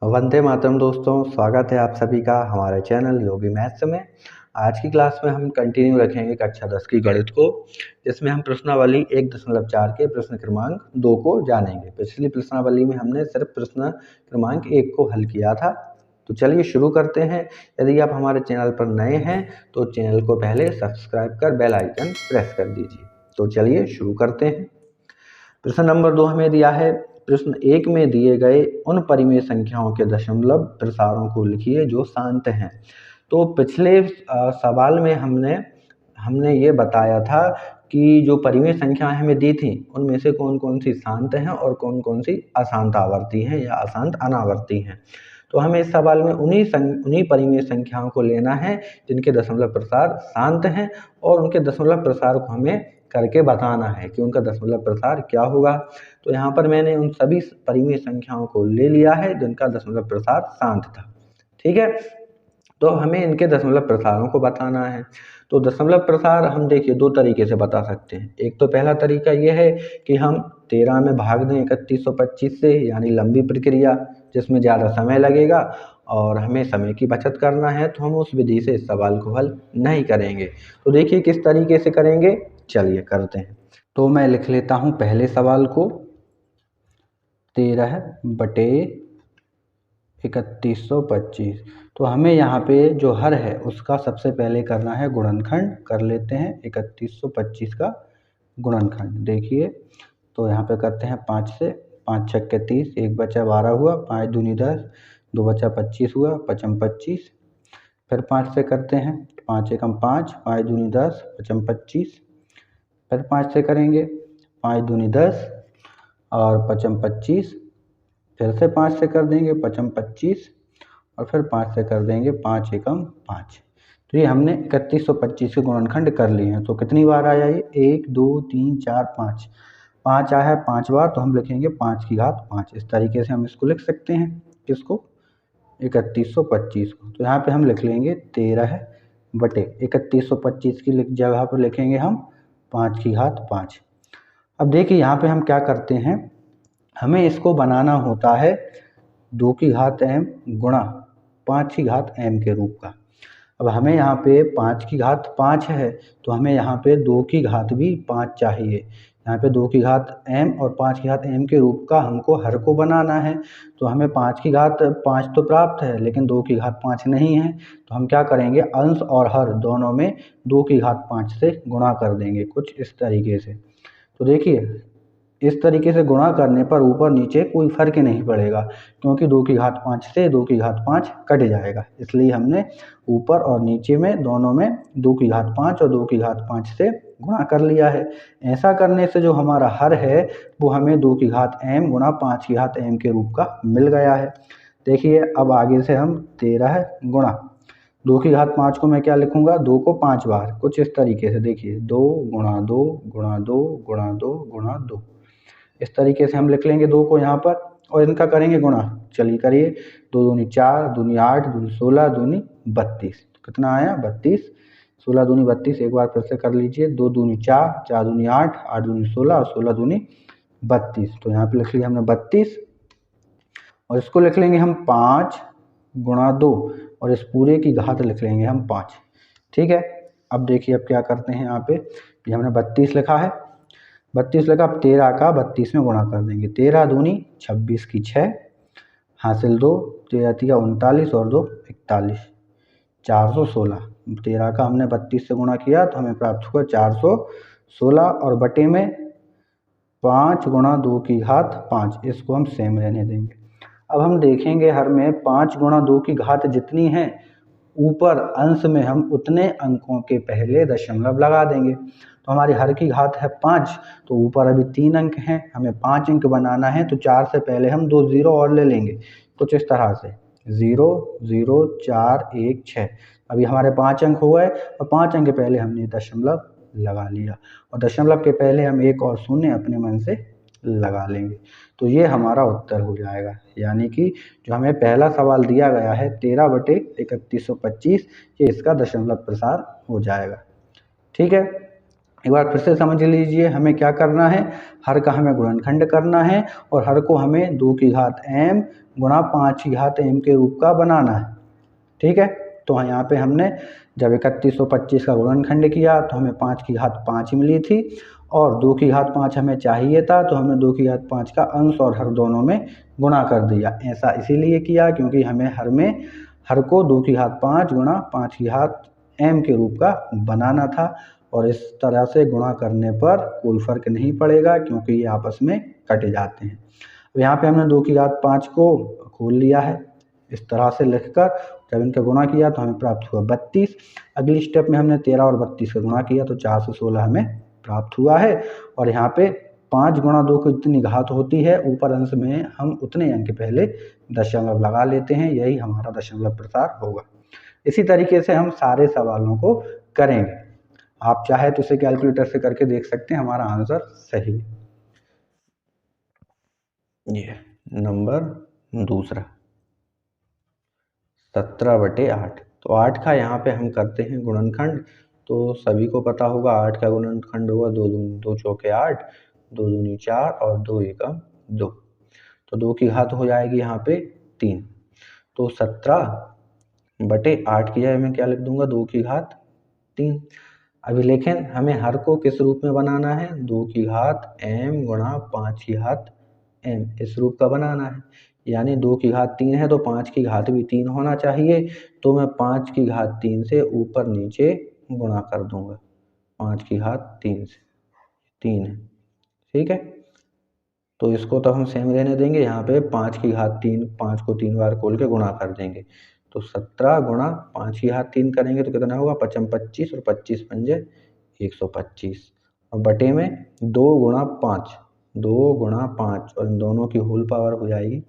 वंदे मातरम दोस्तों, स्वागत है आप सभी का हमारे चैनल योगी मैथ्स में। आज की क्लास में हम कंटिन्यू रखेंगे कक्षा 10 की गणित को, जिसमें हम प्रश्नावली 1.4 के प्रश्न क्रमांक 2 को जानेंगे। पिछली प्रश्नावली में हमने सिर्फ प्रश्न क्रमांक 1 को हल किया था। तो चलिए शुरू करते हैं। यदि आप हमारे चैनल पर नए हैं तो चैनल को पहले सब्सक्राइब कर बेल आइकन प्रेस कर दीजिए। तो चलिए शुरू करते हैं। प्रश्न नंबर 2 हमें दिया है। प्रश्न 1 में दिए गए उन परिमेय संख्याओं के दशमलव प्रसारों को लिखिए जो शांत हैं। तो पिछले सवाल में हमने ये बताया था कि जो परिमेय संख्याएं हमें दी थी उनमें से कौन कौन सी शांत हैं और कौन कौन सी अशांत आवर्ती हैं या अशांत अनावर्ती हैं। तो हमें इस सवाल में उन्हीं परिमेय संख्याओं को लेना है जिनके दशमलव प्रसार शांत हैं, और उनके दशमलव प्रसार को हमें करके बताना है कि उनका दशमलव प्रसार क्या होगा। तो यहाँ पर मैंने उन सभी परिमेय संख्याओं को ले लिया है जिनका दशमलव प्रसार शांत था। ठीक है, तो हमें इनके दशमलव प्रसारों को बताना है। तो दशमलव प्रसार हम देखिए दो तरीके से बता सकते हैं। एक तो पहला तरीका ये है कि हम 13 में भाग दें 3125 से, यानी लंबी प्रक्रिया जिसमें ज़्यादा समय लगेगा और हमें समय की बचत करना है, तो हम उस विधि से इस सवाल को हल नहीं करेंगे। तो देखिए किस तरीके से करेंगे, चलिए करते हैं। तो मैं लिख लेता हूँ पहले सवाल को, 13/3125। तो हमें यहाँ पे जो हर है उसका सबसे पहले करना है गुणनखंड। कर लेते हैं 3125 का गुणनखंड। देखिए तो यहाँ पे करते हैं 5 से, 5 छक्के 30, 1 बचा 12 हुआ, 5 दूनी 10, 2 बचा 25 हुआ, 55 25। फिर 5 से करते हैं, 5 एकम 5, 5 दूनी 10, 55 25। फिर 5 से करेंगे, 5 दूनी 10 और 55 25। फिर से 5 से कर देंगे 55 25 और फिर 5 से कर देंगे 5 एकम 5। तो ये हमने 3125 के गुणनखंड कर लिए हैं। तो कितनी बार आया ये, 1 2 3 4 5, 5 आया है 5 बार, तो हम लिखेंगे 5 की घात 5। इस तरीके से हम इसको लिख सकते हैं, किसको, 3125 को। तो यहाँ पे हम लिख लेंगे 13/3125 की जगह पर लिखेंगे हम 5 की घात 5। अब देखिए यहाँ पे हम क्या करते हैं, हमें इसको बनाना होता है 2 की घात m गुणा 5 की घात m के रूप का। अब हमें यहाँ पे 5 की घात 5 है, तो हमें यहाँ पे 2 की घात भी 5 चाहिए। यहाँ पे 2 की घात m और 5 की घात m के रूप का हमको हर को बनाना है। तो हमें 5 की घात 5 तो प्राप्त है, लेकिन 2 की घात 5 नहीं है। तो हम क्या करेंगे, अंश और हर दोनों में 2 की घात 5 से गुणा कर देंगे, कुछ इस तरीके से। तो देखिए इस तरीके से गुणा करने पर ऊपर नीचे कोई फर्क नहीं पड़ेगा, क्योंकि 2 की घात 5 से 2 की घात 5 कट जाएगा। इसलिए हमने ऊपर और नीचे में दोनों में 2 की घात 5 और 2 की घात 5 से गुणा कर लिया है। ऐसा करने से जो हमारा हर है वो हमें 2 की घात m गुणा 5 की घात m के रूप का मिल गया है। देखिए अब आगे से हम 13 गुणा 2 की घात 5 को मैं क्या लिखूंगा, 2 को 5 बार, कुछ इस तरीके से। देखिए 2 गुणा 2 गुणा 2 गुणा 2 गुणा 2, इस तरीके से हम लिख लेंगे 2 को यहाँ पर, और इनका करेंगे गुणा। चलिए करिए, 2 दूनी 4, दूनी 8, दूनी 16, दूनी 32। कितना आया, 32। 16 दूनी 32, एक बार फिर से कर लीजिए, 2 दूनी 4, 4 दूनी 8, 8 दूनी 16 और 16 दूनी 32। तो यहाँ पे लिख लिया हमने 32, और इसको लिख लेंगे हम 5 गुणा 2, और इस पूरे की घात लिख लेंगे हम 5। ठीक है, अब देखिए अब क्या करते हैं, यहाँ पे ये हमने 32 लिखा है, 32 लिखा। अब 13 का 32 में गुणा कर देंगे, 13 दूनी 26 की 6, हासिल 2, 13 तिया 39 और 2 41, 416। 13 का हमने 32 से गुणा किया तो हमें प्राप्त हुआ 416, और बटे में 5 गुणा 2 की घात 5, इसको हम सेम रहने देंगे। अब हम देखेंगे हर में 5 गुणा 2 की घात जितनी है, ऊपर अंश में हम उतने अंकों के पहले दशमलव लगा देंगे। तो हमारी हर की घात है 5, तो ऊपर अभी 3 अंक हैं, हमें 5 अंक बनाना है, तो 4 से पहले हम 2 जीरो और ले लेंगे, कुछ इस तरह से 0 0 4 1 6। अभी हमारे 5 अंक हो गए, और 5 अंक के पहले हमने दशमलव लगा लिया, और दशमलव के पहले हम एक और शून्य अपने मन से लगा लेंगे। तो ये हमारा उत्तर हो जाएगा, यानी कि जो हमें पहला सवाल दिया गया है 13/3125, ये इसका दशमलव प्रसार हो जाएगा। ठीक है, एक बार फिर से समझ लीजिए, हमें क्या करना है, हर का हमें गुणनखंड करना है और हर को हमें 2 की घात m गुणा 5 की घात m के रूप का बनाना है। ठीक है, तो यहाँ पे हमने जब 3125 का गुणनखंड किया तो हमें 5 की घात 5 मिली थी और 2 की घात 5 हमें चाहिए था, तो हमने 2 की घात 5 का अंश और हर दोनों में गुणा कर दिया। ऐसा इसीलिए किया क्योंकि हमें हर को 2 की घात 5 गुणा 5 की घात m के रूप का बनाना था और इस तरह से गुणा करने पर कोई फर्क नहीं पड़ेगा क्योंकि ये आपस में कट जाते हैं। यहाँ पे हमने 2 की घात 5 को खोल लिया है, इस तरह से लिखकर जब इनका गुणा किया तो हमें प्राप्त हुआ 32। अगली स्टेप में हमने 13 और 32 का गुणा किया तो 416 हमें प्राप्त हुआ है और यहाँ पे 5 गुणा 2 की जितनी घात होती है ऊपर अंश में हम उतने अंक पहले दशमलव लगा लेते हैं, यही हमारा दशमलव प्रसार होगा। इसी तरीके से हम सारे सवालों को करेंगे। आप चाहे तो इसे कैलकुलेटर से करके देख सकते हैं, हमारा आंसर सही है। ये नंबर दूसरा 17/8। तो 8 का यहाँ पे हम करते हैं गुणनखंड, तो सभी को पता होगा 8 का गुणनखंड होगा 2 दूनी 2 चौके 8, 2 दूनी 4 और 2 एकम 2। तो 2 की घात हो जाएगी यहाँ पे 3। तो 17/8 की जगह मैं क्या लिख दूंगा, 2 की घात 3। अभी लेकिन हमें हर को किस रूप में बनाना है, 2 की घात m गुणा 5 की घात m, इस रूप का बनाना है। यानी 2 की घात 3 है तो 5 की घात भी 3 होना चाहिए, तो मैं 5 की घात 3 से ऊपर नीचे गुणा कर दूंगा। 5 की घात 3 से 3 है, ठीक है। तो इसको तो हम सेम रहने देंगे, यहाँ पे 5 की घात 3, 5 को 3 बार खोल के गुणा कर देंगे। तो 17 गुणा 5 की घात 3 करेंगे तो कितना होगा, 55 25 और 25 पंजे 125 और बटे में 2 गुणा 5, 2 गुणा 5 और इन दोनों की होल पावर हो जाएगी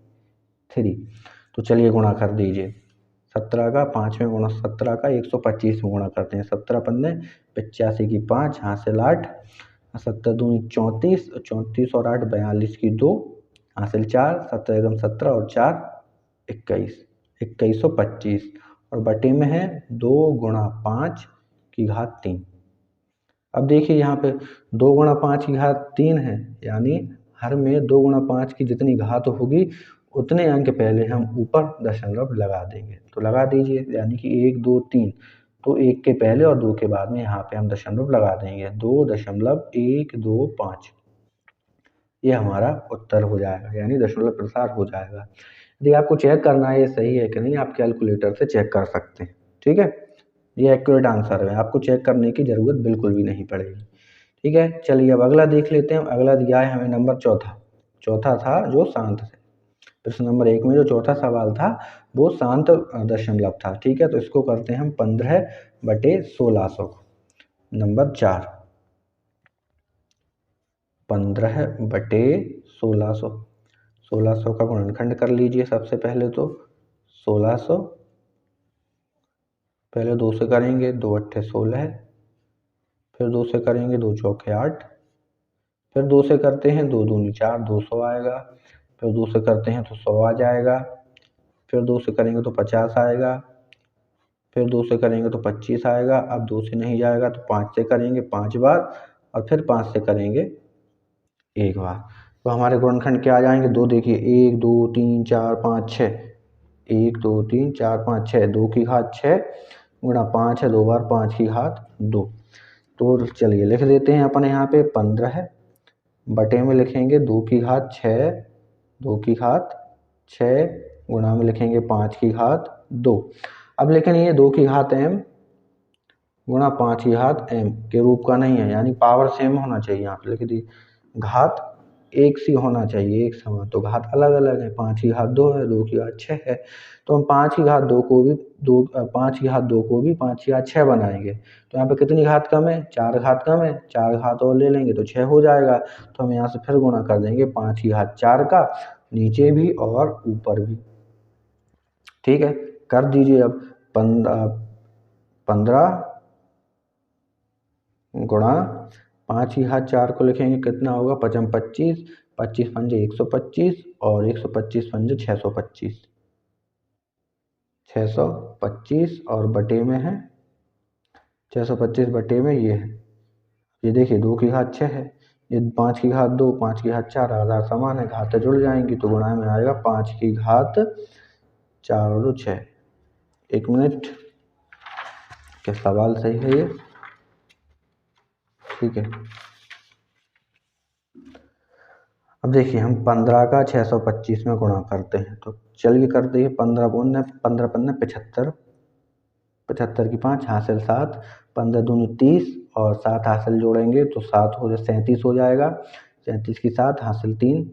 3। तो चलिए गुणा कर दीजिए, 17 का 5 में गुणा, 17 का 125 में गुणा करते हैं। 17 पंजे 85 की 5, हासिल 8, 17 दूनी 34, 34 और 8 42 की 2, हासिल 4, 17 एकम 17 और 4 21, 2125 और बटे में है 2 गुणा 5 की घात 3। अब देखिए यहाँ पे 2 गुणा 5 की घात 3 है, यानी हर में 2 गुणा 5 की जितनी घात होगी उतने अंक पहले हम ऊपर दशमलव लगा देंगे। तो लगा दीजिए, यानी कि 1 2 3, तो 1 के पहले और 2 के बाद में यहाँ पे हम दशमलव लगा देंगे, 2.125। ये हमारा उत्तर हो जाएगा, यानी दशमलव प्रसार हो जाएगा। यदि आपको चेक करना है ये सही है कि नहीं, आप कैलकुलेटर से चेक कर सकते हैं, ठीक है। ये एक्यूरेट आंसर है, आपको चेक करने की ज़रूरत बिल्कुल भी नहीं पड़ेगी, ठीक है। चलिए अब अगला देख लेते हैं। अगला दिया है हमें नंबर चौथा था जो शांत है। प्रश्न नंबर 1 में जो चौथा सवाल था वो शांत दशमलव था, ठीक है। तो इसको करते हैं हम 15/1600 को। नंबर 4 15/1600, 1600 का गुणनखंड कर लीजिए सबसे पहले। तो 1600 पहले 2 से करेंगे, 2 अट्ठे 16, फिर 2 से करेंगे, 2 चौके 8, फिर 2 से करते हैं, 2 दूनी 4, 200 आएगा, फिर 2 से करते हैं तो 100 आ जाएगा, फिर 2 से करेंगे तो 50 आएगा, फिर 2 से करेंगे तो 25 आएगा। अब 2 से नहीं जाएगा तो 5 से करेंगे 5 बार और फिर 5 से करेंगे 1 बार। तो हमारे गुणनखंड क्या आ जाएंगे, 2 देखिए 1 2 3 4 5 6, 1 2 3 4 5 6, 2 की घात 6 गुणा 5 है 2 बार, 5 की घात 2। तो चलिए लिख देते हैं अपन यहाँ पे 15 बटे में लिखेंगे 2 की घात 6, 2 की घात 6 गुणा में लिखेंगे 5 की घात 2। अब लेकिन ये 2 की घात m गुणा 5 की घात m के रूप का नहीं है, यानी पावर सेम होना चाहिए। यहाँ पे लिख दी, घात एक सी होना चाहिए, एक समान। तो घात अलग अलग है, 5 की घात 2 है, 2 की घात 6 है। तो हम 5 की घात 2 को भी 5 की घात 2 को भी 5 की घात 6 बनाएंगे। तो यहाँ पे कितनी घात कम है, 4 घात कम है, 4 घात और ले लेंगे तो 6 हो जाएगा। तो हम यहाँ से फिर गुणा कर देंगे 5 की घात 4 का, नीचे भी और ऊपर भी, ठीक है। कर दीजिए अब 15 गुणा 5 की घात 4 को लिखेंगे, कितना होगा 55 25, 25 पंजे 125 और 125 पंजे 625, 625 और बटे में है 625 बटे में ये है, ये देखिए 2 की घात 6 है, ये 5 की घात 2, 5 की घात 4, आधार समान है, घातें जुड़ जाएंगी तो गुणा में आएगा 5 की घात 4 और 2 6। 1 मिनट, क्या सवाल सही है ये? ठीक है। अब देखिए हम 15 का 625 में गुणा करते हैं, तो चलिए करते हैं। 15 पन्ने 75, 75 की 5 हासिल 7, 15 दूनी 30 और 7 हासिल जोड़ेंगे तो 7 हो 37 हो जाएगा। 37 की 7 हासिल 3,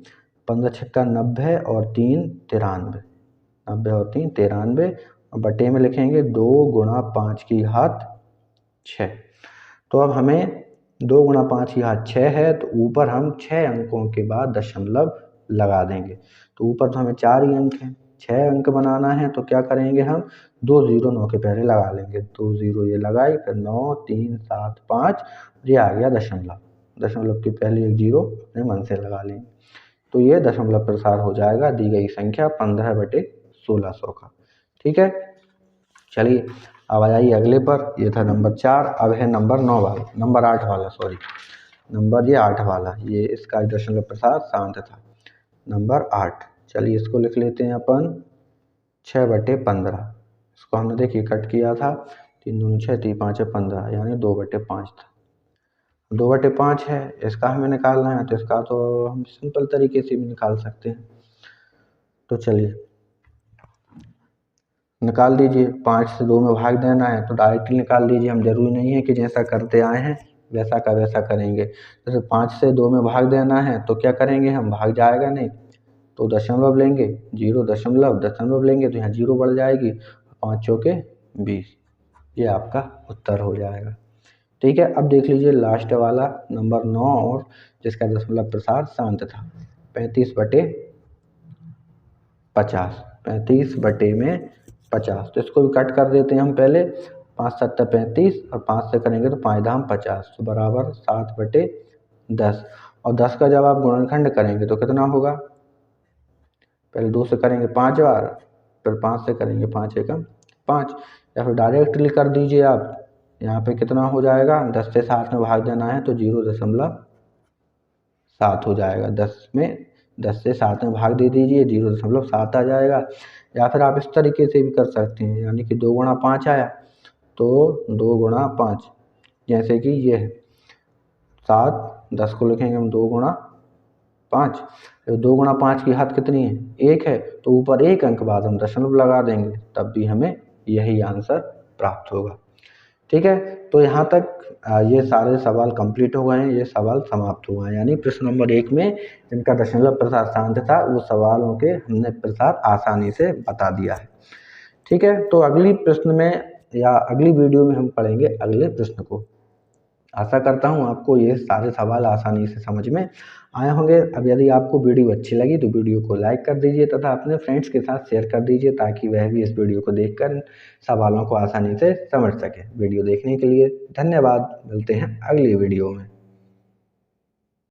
15 छक्का 90 और 3 93, 90 और 3 93 और बटे में लिखेंगे 2 गुणा 5 की घात 6। तो अब हमें 2 गुणा 5 की घात 6 है, तो ऊपर हम 6 अंकों के बाद दशमलव लगा देंगे। तो ऊपर तो हमें 4 ही अंक हैं, 6 अंक बनाना है तो क्या करेंगे हम 2 0 9 के पहले लगा लेंगे। 2 0 ये लगाई, फिर 9 3 7 5, ये आ गया दशमलव। दशमलव के पहले एक 0 अपने मन से लगा लेंगे, तो ये दशमलव प्रसार हो जाएगा दी गई संख्या 15/1600 का। ठीक है, चलिए अब आ जाइए अगले पर। ये था नंबर 4, अब है नंबर 9 वाला, नंबर 8 वाला, सॉरी नंबर ये 8 वाला, ये इसका दशमलव प्रसार शांत था। नंबर 8, चलिए इसको लिख लेते हैं अपन 6/15। इसको हमने देखिए कट किया था, 3 दूनी 6, 3 5 15, यानी 2/5 था। 2/5 है, इसका हमें निकालना है, तो इसका तो हम सिंपल तरीके से भी निकाल सकते हैं। तो चलिए निकाल दीजिए। 5 से 2 में भाग देना है तो डायरेक्टली निकाल दीजिए, हम जरूरी नहीं है कि जैसा करते आए हैं वैसा का वैसा करेंगे। जैसे 5 से 2 में भाग देना है तो क्या करेंगे हम, भाग जाएगा नहीं तो दशमलव लेंगे, 0 दशमलव लेंगे तो यहाँ 0 बढ़ जाएगी, 5 चौके 20, ये आपका उत्तर हो जाएगा। ठीक है, अब देख लीजिए लास्ट वाला नंबर 9 और जिसका दशमलव प्रसार शांत था, 35/50, 35/50। तो इसको भी कट कर देते हैं हम पहले, 5 7 35 और 5 से करेंगे तो 5 धाम 50, तो बराबर 7/10। और 10 का जब आप गुणनखंड करेंगे तो कितना होगा, पहले 2 से करेंगे 5 बार, फिर 5 से करेंगे 5 एकम 5, या फिर डायरेक्टली कर दीजिए आप। यहाँ पे कितना हो जाएगा, 10 से 7 में भाग देना है तो 0.7 हो जाएगा। 10 से 7 में भाग दे दीजिए, 0.7 आ जाएगा। या फिर आप इस तरीके से भी कर सकते हैं, यानी कि 2 गुणा 5 आया तो 2 गुणा 5, जैसे कि ये है 7, 10 को लिखेंगे हम 2 गुणा 5, 2 गुणा 5 की घात कितनी है, 1 है, तो ऊपर 1 अंक बाद हम दशमलव लगा देंगे, तब भी हमें यही आंसर प्राप्त होगा। ठीक है, तो यहाँ तक ये सारे सवाल कंप्लीट हो गए हैं, ये सवाल समाप्त हुआ है। यानी प्रश्न नंबर 1 में जिनका दशमलव प्रसार शांत था वो सवालों के हमने प्रसार आसानी से बता दिया है। ठीक है, तो अगली प्रश्न में या अगली वीडियो में हम पढ़ेंगे अगले प्रश्न को। आशा करता हूँ आपको ये सारे सवाल आसानी से समझ में आए होंगे। अब यदि आपको वीडियो अच्छी लगी तो वीडियो को लाइक कर दीजिए तथा अपने फ्रेंड्स के साथ शेयर कर दीजिए, ताकि वह भी इस वीडियो को देखकर सवालों को आसानी से समझ सके। वीडियो देखने के लिए धन्यवाद, मिलते हैं अगली वीडियो में।